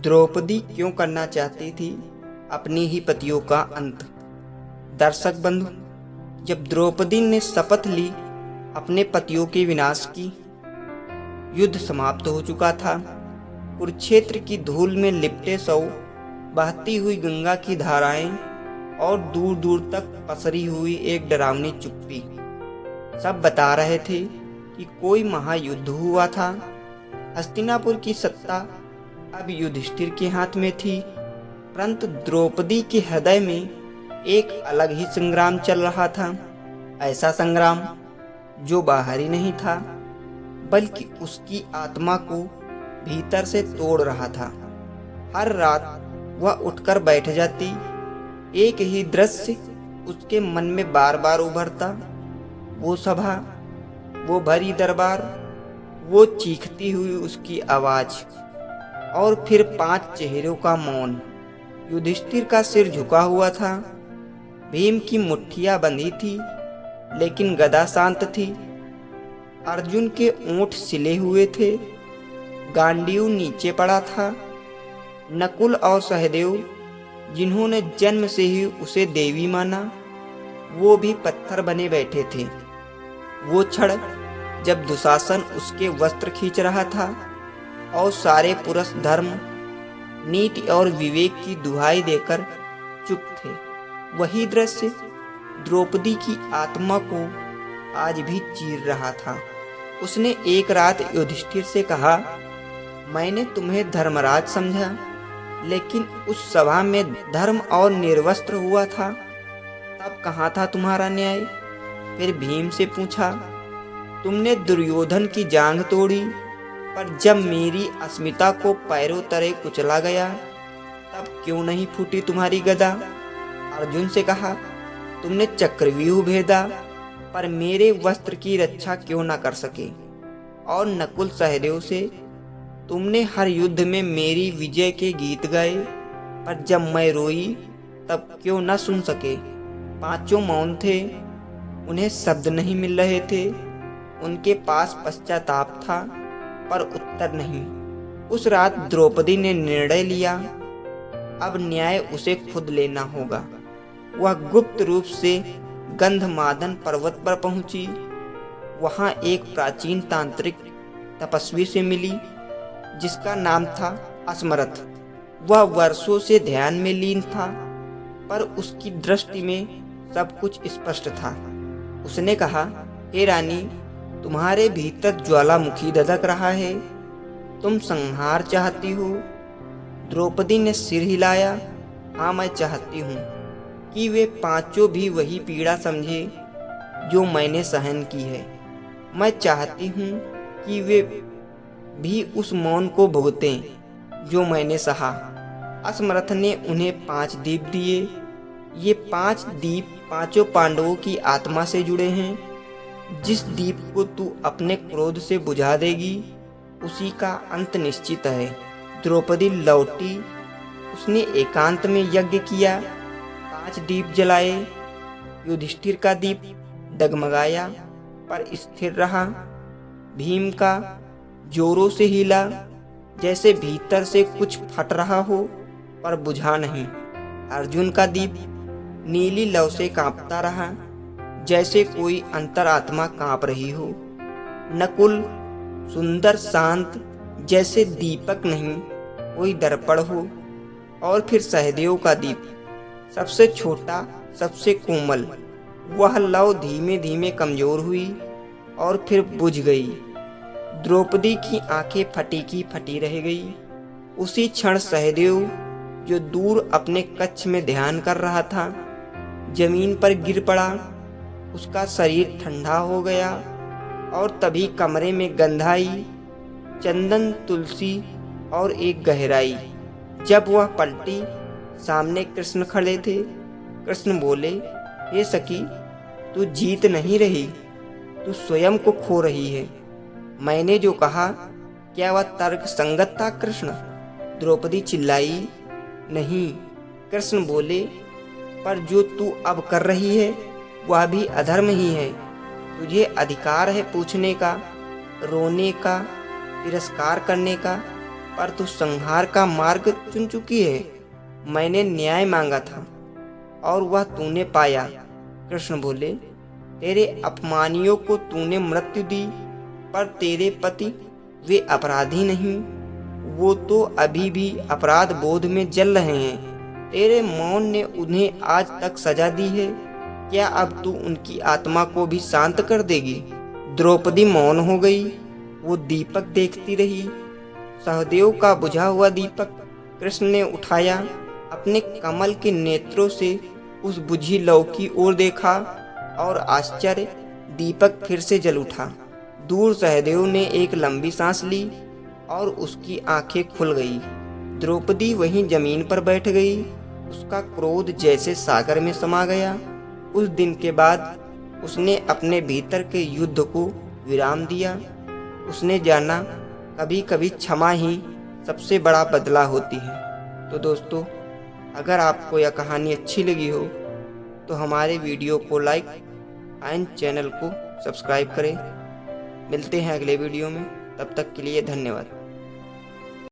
द्रौपदी क्यों करना चाहती थी अपनी ही पतियों का अंत। दर्शक बंधु, जब द्रौपदी ने शपथ ली अपने पतियों के विनाश की, युद्ध समाप्त हो चुका था। कुरुक्षेत्र की धूल में लिपटे शव, बहती हुई गंगा की धाराएं और दूर दूर तक पसरी हुई एक डरावनी चुप्पी सब बता रहे थे कि कोई महायुद्ध हुआ था। हस्तिनापुर की सत्ता अब युधिष्ठिर के हाथ में थी, परंतु द्रौपदी के हृदय में एक अलग ही संग्राम चल रहा था। ऐसा संग्राम जो बाहरी नहीं था, बल्कि उसकी आत्मा को भीतर से तोड़ रहा था। हर रात वह उठकर बैठ जाती, एक ही दृश्य उसके मन में बार बार उभरता। वो सभा, वो भरी दरबार, वो चीखती हुई उसकी आवाज, और फिर 5 चेहरों का मौन। युधिष्ठिर का सिर झुका हुआ था, भीम की मुट्ठियां बंधी थी, लेकिन गदा शांत थी। अर्जुन के ओंठ सिले हुए थे, गांडीव नीचे पड़ा था। नकुल और सहदेव, जिन्होंने जन्म से ही उसे देवी माना, वो भी पत्थर बने बैठे थे। वो क्षण जब दुशासन उसके वस्त्र खींच रहा था और सारे पुरुष धर्म, नीति और विवेक की दुहाई देकर चुप थे, वही दृश्य द्रौपदी की आत्मा को आज भी चीर रहा था। उसने एक रात युधिष्ठिर से कहा, मैंने तुम्हें धर्मराज समझा, लेकिन उस सभा में धर्म और निर्वस्त्र हुआ था, तब कहाँ था तुम्हारा न्याय? फिर भीम से पूछा, तुमने दुर्योधन की जांघ तोड़ी, पर जब मेरी अस्मिता को पैरों तले कुचला गया, तब क्यों नहीं फूटी तुम्हारी गदा? अर्जुन से कहा, तुमने चक्रव्यूह भेदा, पर मेरे वस्त्र की रक्षा क्यों न कर सके? और नकुल सहदेव से, तुमने हर युद्ध में मेरी विजय के गीत गाए, पर जब मैं रोई तब क्यों न सुन सके? 5 मौन थे, उन्हें शब्द नहीं मिल रहे थे। उनके पास पश्चाताप था, पर उत्तर नहीं। उस रात द्रौपदी ने निर्णय लिया, अब न्याय उसे खुद लेना होगा। वह गुप्त रूप से गंधमादन पर्वत पर पहुंची। वहां एक प्राचीन तांत्रिक तपस्वी से मिली, जिसका नाम था अस्मरथ। वह वर्षों से ध्यान में लीन था, पर उसकी दृष्टि में सब कुछ स्पष्ट था। उसने कहा, हे रानी, तुम्हारे भीतर ज्वालामुखी धधक रहा है, तुम संहार चाहती हो? द्रौपदी ने सिर हिलाया, हाँ, मैं चाहती हूँ कि वे 5 भी वही पीड़ा समझे जो मैंने सहन की है। मैं चाहती हूँ कि वे भी उस मौन को भुगतें जो मैंने सहा। अस्मरथ ने उन्हें 5 दीप दिए। ये 5 दीप 5 पांडवों की आत्मा से जुड़े हैं। जिस दीप को तू अपने क्रोध से बुझा देगी, उसी का अंत निश्चित है। द्रौपदी लौटी, उसने एकांत में यज्ञ किया, 5 दीप जलाए। युधिष्ठिर का दीप डगमगाया, पर स्थिर रहा। भीम का जोरों से हिला, जैसे भीतर से कुछ फट रहा हो, पर बुझा नहीं। अर्जुन का दीप नीली लौ से कांपता रहा, जैसे कोई अंतरात्मा कांप रही हो। नकुल सुंदर शांत, जैसे दीपक नहीं कोई दर्पण हो। और फिर सहदेव का दीप सबसे छोटा, सबसे कोमल। वह लौ धीमे धीमे कमजोर हुई और फिर बुझ गई। द्रौपदी की आंखें फटी की फटी रह गई। उसी क्षण सहदेव, जो दूर अपने कक्ष में ध्यान कर रहा था, जमीन पर गिर पड़ा। उसका शरीर ठंडा हो गया और तभी कमरे में गंध आई, चंदन, तुलसी और एक गहराई। जब वह पलटी, सामने कृष्ण खड़े थे। कृष्ण बोले, हे सखी, तू जीत नहीं रही, तू स्वयं को खो रही है। मैंने जो कहा, क्या वह तर्क संगत था कृष्ण? द्रौपदी चिल्लाई, नहीं। कृष्ण बोले, पर जो तू अब कर रही है वह भी अधर्म ही है। तुझे अधिकार है पूछने का, रोने का, तिरस्कार करने का, पर तू संहार का मार्ग चुन चुकी है। मैंने न्याय मांगा था और वह तूने पाया। कृष्ण बोले, तेरे अपमानियों को तूने मृत्यु दी, पर तेरे पति वे अपराधी नहीं, वो तो अभी भी अपराध बोध में जल रहे हैं। तेरे मौन ने उन्हें आज तक सजा दी है, क्या अब तू उनकी आत्मा को भी शांत कर देगी? द्रौपदी मौन हो गई। वो दीपक देखती रही, सहदेव का बुझा हुआ दीपक। कृष्ण ने उठाया, अपने कमल के नेत्रों से उस बुझी लौ की ओर देखा और आश्चर्य, दीपक फिर से जल उठा। दूर सहदेव ने एक लंबी सांस ली और उसकी आंखें खुल गई। द्रौपदी वहीं जमीन पर बैठ गई। उसका क्रोध जैसे सागर में समा गया। उस दिन के बाद उसने अपने भीतर के युद्ध को विराम दिया। उसने जाना, कभी कभी क्षमा ही सबसे बड़ा बदला होती है। तो दोस्तों, अगर आपको यह कहानी अच्छी लगी हो तो हमारे वीडियो को लाइक एंड चैनल को सब्सक्राइब करें। मिलते हैं अगले वीडियो में, तब तक के लिए धन्यवाद।